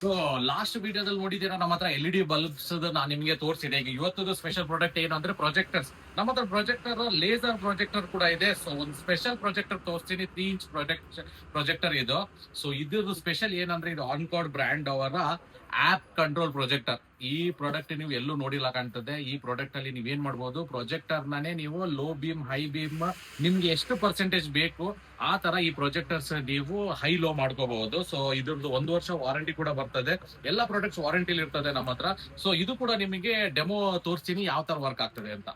So last ವಿಡಿಯೋದಲ್ಲಿ ನೋಡಿದ್ದೀರಾ ನಮ್ಮ ಹತ್ರ LED ಬಲ್ಬ್ಸ್ ನಾನು ನಿಮಗೆ ತೋರಿಸಿದೆ. ಈಗ ಇವತ್ತದು ಸ್ಪೆಷಲ್ ಪ್ರಾಡಕ್ಟ್ ಏನು ಅಂದ್ರೆ ಪ್ರೊಜೆಕ್ಟರ್ಸ್. ನಮ್ಮ ಹತ್ರ ಪ್ರೊಜೆಕ್ಟರ್ ಲೇಸರ್ ಪ್ರೊಜೆಕ್ಟರ್ ಕೂಡ ಇದೆ. ಸೊ ಒಂದು ಸ್ಪೆಷಲ್ ಪ್ರೊಜೆಕ್ಟರ್ ತೋರಿಸ್ತೀನಿ, 3 ಇಂಚ್ ಪ್ರೊಜೆಕ್ಟರ್ ಇದು. ಸೊ ಇದ್ರದ್ದು ಸ್ಪೆಷಲ್ ಏನಂದ್ರೆ ಇದು ಆನ್ಕಾರ್ಡ್ ಬ್ರ್ಯಾಂಡ್ ಅವರ ಆಪ್ ಕಂಟ್ರೋಲ್ ಪ್ರೊಜೆಕ್ಟರ್. ಈ ಪ್ರಾಡಕ್ಟ್ ನೀವು ಎಲ್ಲೂ ನೋಡಿಲ್ಲ ಕಾಣ್ತದೆ. ಈ ಪ್ರಾಡಕ್ಟ್ ಅಲ್ಲಿ ನೀವೇನ್ ಮಾಡಬಹುದು, ಪ್ರೊಜೆಕ್ಟರ್ ನಾನೇ ನೀವು ಲೋ ಬೀಮ್, ಹೈ ಬೀಮ್, ನಿಮ್ಗೆ ಎಷ್ಟು ಪರ್ಸೆಂಟೇಜ್ ಬೇಕು ಆ ತರ ಈ ಪ್ರೊಜೆಕ್ಟರ್ಸ್ ನೀವು ಹೈ ಲೋ ಮಾಡ್ಕೋಬಹುದು. ಸೊ ಇದ್ರದ್ದು 1 ವರ್ಷ ವಾರಂಟಿ ಕೂಡ ಬರ್ತದೆ. ಎಲ್ಲ ಪ್ರಾಡಕ್ಟ್ಸ್ ವಾರಂಟಿಲಿ ಇರ್ತದೆ ನಮ್ಮ ಹತ್ರ. ಸೊ ಇದು ಕೂಡ ನಿಮಗೆ ಡೆಮೋ ತೋರಿಸ್ತೀನಿ ಯಾವ ತರ ವರ್ಕ್ ಆಗ್ತದೆ ಅಂತ.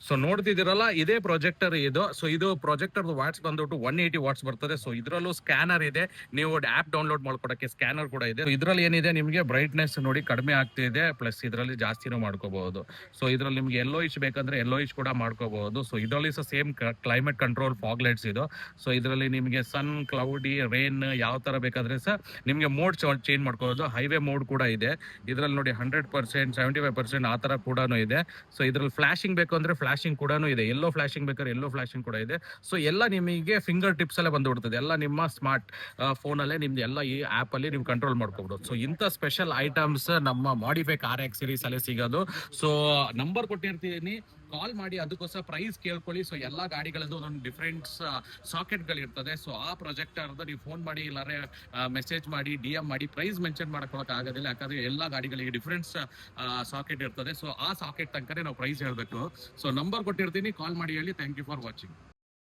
ಸೊ ನೋಡ್ತಿದ್ದೀರಲ್ಲ, ಇದೇ ಪ್ರೊಜೆಕ್ಟರ್ ಇದು. ಸೊ ಇದು ಪ್ರೊಜೆಕ್ಟರ್ ವಾಟ್ಸ್ ಬಂದ್ಬಿಟ್ಟು 180 ವಾಟ್ಸ್ ಬರ್ತದೆ. ಸೊ ಇದರಲ್ಲೂ ಸ್ಕ್ಯಾನರ್ ಇದೆ, ನೀವು ಆಪ್ ಡೌನ್ಲೋಡ್ ಮಾಡ್ಕೊಡಕ್ಕೆ ಸ್ಕ್ಯಾನರ್ ಕೂಡ ಇದೆ. ಇದರಲ್ಲಿ ಏನಿದೆ, ನಿಮಗೆ ಬ್ರೈಟ್ನೆಸ್ ನೋಡಿ ಕಡಿಮೆ ಆಗ್ತಿದೆ, ಪ್ಲಸ್ ಇದರಲ್ಲಿ ಜಾಸ್ತಿನೂ ಮಾಡ್ಕೋಬಹುದು. ಸೊ ಇದರಲ್ಲಿ ನಿಮ್ಗೆ ಎಲ್ಲೋ ಇಶ್ ಬೇಕಂದ್ರೆ ಎಲ್ಲೋ ಇಶ್ ಕೂಡ ಮಾಡ್ಕೋಬಹುದು. ಸೊ ಇದರಲ್ಲಿ ಸಹ same climate control fog lights ಇದು. ಸೊ ಇದರಲ್ಲಿ ನಿಮಗೆ ಸನ್, ಕ್ಲೌಡಿ, ರೇನ್ ಯಾವ ತರ ಬೇಕಾದ್ರೆ ಸಹ ನಿಮಗೆ ಮೋಡ್ ಚೇಂಜ್ ಮಾಡ್ಕೋಬಹುದು. ಹೈವೇ ಮೋಡ್ ಕೂಡ ಇದೆ ಇದರಲ್ಲಿ ನೋಡಿ. 100%, 75% ಆ ತರ ಕೂಡ ಇದೆ. ಸೊ ಇದ್ರಲ್ಲಿ ಫ್ಲಾಶಿಂಗ್ ಬೇಕು ಅಂದ್ರೆ ಫ್ಲಾಶಿಂಗ್ ಕೂಡ ಇದೆ, ಎಲ್ಲೋ ಫ್ಲಾಶಿಂಗ್ ಬೇಕಾದ್ರೆ ಎಲ್ಲೋ ಫ್ಲಾಶಿಂಗ್ ಕೂಡ ಇದೆ. ಸೊ ಎಲ್ಲ ನಿಮಗೆ ಫಿಂಗರ್ ಟಿಪ್ಸ್ ಅಲ್ಲೇ ಬಂದ್ಬಿಡ್ತದೆ, ಎಲ್ಲ ನಿಮ್ಮ ಸ್ಮಾರ್ಟ್ ಫೋನ್ ಅಲ್ಲೇ ನಿಮ್ದು ಎಲ್ಲ ಈ ಆಪ್ ಅಲ್ಲಿ ನೀವು ಕಂಟ್ರೋಲ್ ಮಾಡ್ಕೋಬಹುದು. ಸೊ ಇಂಥ ಸ್ಪೆಷಲ್ ಐಟಮ್ಸ್ ನಮ್ಮ ಮಾಡಿಫೈ RX ಸೀರೀಸ್ ಅಲ್ಲೇ ಸಿಗೋದು. ಸೊ ನಂಬರ್ ಕೊಟ್ಟಿರ್ತೀನಿ, ಕಾಲ್ ಮಾಡಿ, ಅದಕ್ಕೋಸ್ಕರ ಪ್ರೈಸ್ ಕೇಳ್ಕೊಳ್ಳಿ. ಸೊ ಎಲ್ಲಾ ಗಾಡಿಗಳದ್ದು ಒಂದೊಂದು ಡಿಫ್ರೆಂಟ್ ಸಾಕೆಟ್ ಗಳು ಇರ್ತದೆ. ಸೊ ಆ ಪ್ರೊಜೆಕ್ಟರ್ ನೀವು ಫೋನ್ ಮಾಡಿ ಇಲ್ಲಾರೆ ಮೆಸೇಜ್ ಮಾಡಿ, DM ಮಾಡಿ, ಪ್ರೈಸ್ ಮೆನ್ಷನ್ ಮಾಡಕೊಳಕ್ ಆಗೋದಿಲ್ಲ, ಯಾಕಂದ್ರೆ ಎಲ್ಲಾ ಗಾಡಿಗಳಿಗೆ ಡಿಫ್ರೆಂಟ್ ಸಾಕೆಟ್ ಇರ್ತದೆ. ಸೊ ಆ ಸಾಕೆಟ್ ತನಕ ನಾವು ಪ್ರೈಸ್ ಹೇಳ್ಬೇಕು. ಸೊ ನಂಬರ್ ಕೊಟ್ಟಿರ್ತೀನಿ, ಕಾಲ್ ಮಾಡಿ ಹೇಳಿ. Thank you for watching.